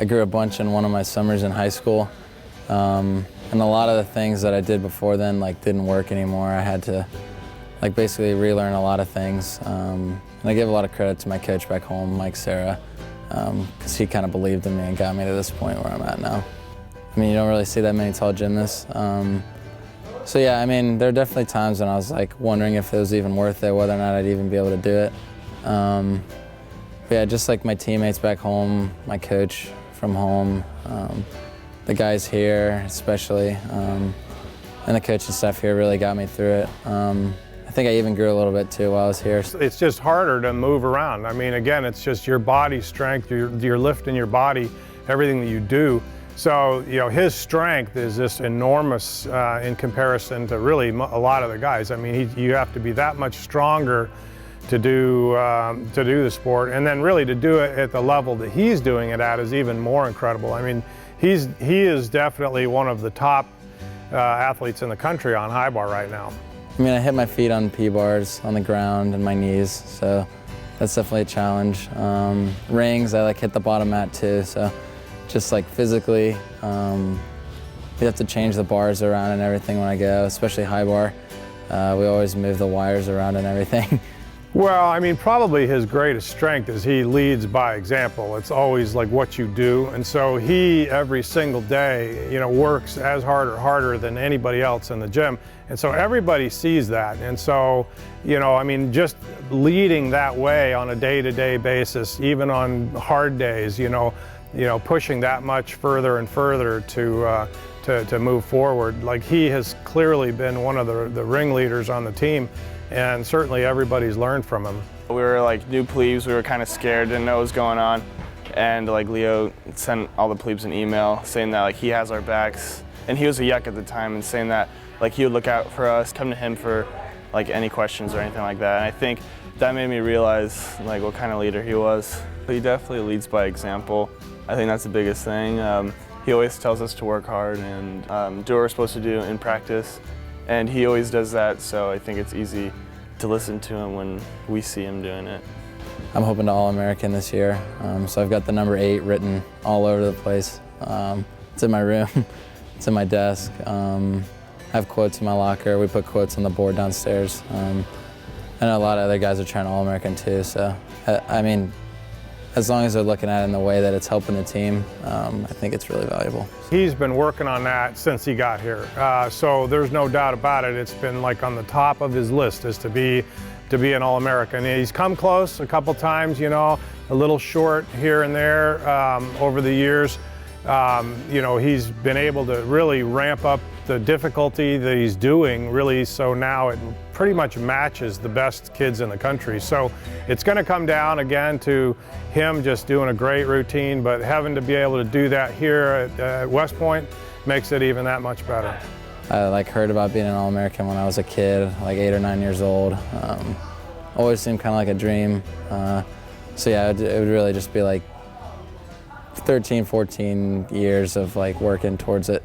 I grew a bunch in one of my summers in high school. And a lot of the things that I did before then didn't work anymore. I had to basically relearn a lot of things. And I give a lot of credit to my coach back home, Mike Sarah, because he kind of believed in me and got me to this point where I'm at now. I mean, you don't really see that many tall gymnasts. So yeah, I mean, there are definitely times when I was wondering if it was even worth it, whether or not I'd even be able to do it. But yeah, just my teammates back home, my coach from home, the guys here especially, and the coaching staff here really got me through it. I think I even grew a little bit too while I was here. It's just harder to move around. I mean, again, it's just your body strength, you're lifting your body, everything that you do. So, you know, his strength is just enormous in comparison to really a lot of the guys. I mean, you have to be that much stronger to do the sport, and then really to do it at the level that he's doing it at is even more incredible. I mean, he is definitely one of the top athletes in the country on high bar right now. I mean, I hit my feet on P-bars on the ground and my knees, so that's definitely a challenge. Rings, I hit the bottom mat too, so just physically, we have to change the bars around and everything when I go, especially high bar. We always move the wires around and everything. Well, I mean, probably his greatest strength is he leads by example. It's always what you do. And so he, every single day, you know, works as hard or harder than anybody else in the gym. And so everybody sees that. And so, you know, I mean, just leading that way on a day-to-day basis, even on hard days, you know, pushing that much further and further to move forward. He has clearly been one of the ringleaders on the team. And certainly everybody's learned from him. We were new plebes, we were kind of scared, didn't know what was going on. And Leo sent all the plebes an email saying that he has our backs. And he was a yuck at the time, and saying that he would look out for us, come to him for any questions or anything like that. And I think that made me realize what kind of leader he was. He definitely leads by example. I think that's the biggest thing. He always tells us to work hard and do what we're supposed to do in practice. And he always does that, so I think it's easy to listen to him when we see him doing it. I'm hoping to All-American this year, so I've got the number 8 written all over the place. It's in my room, it's in my desk. I have quotes in my locker. We put quotes on the board downstairs. I know a lot of other guys are trying to All-American too, so I mean, as long as they're looking at it in the way that it's helping the team, I think it's really valuable. He's been working on that since he got here, so there's no doubt about it. It's been on the top of his list is to be an All-American. He's come close a couple times, you know, a little short here and there over the years. You know, he's been able to really ramp up the difficulty that he's doing, really, so now it pretty much matches the best kids in the country. So it's going to come down again to him just doing a great routine, but having to be able to do that here at West Point makes it even that much better. I heard about being an All-American when I was a kid, 8 or 9 years old. Always seemed kind of like a dream. So yeah, it would really just be 13, 14 years of working towards it.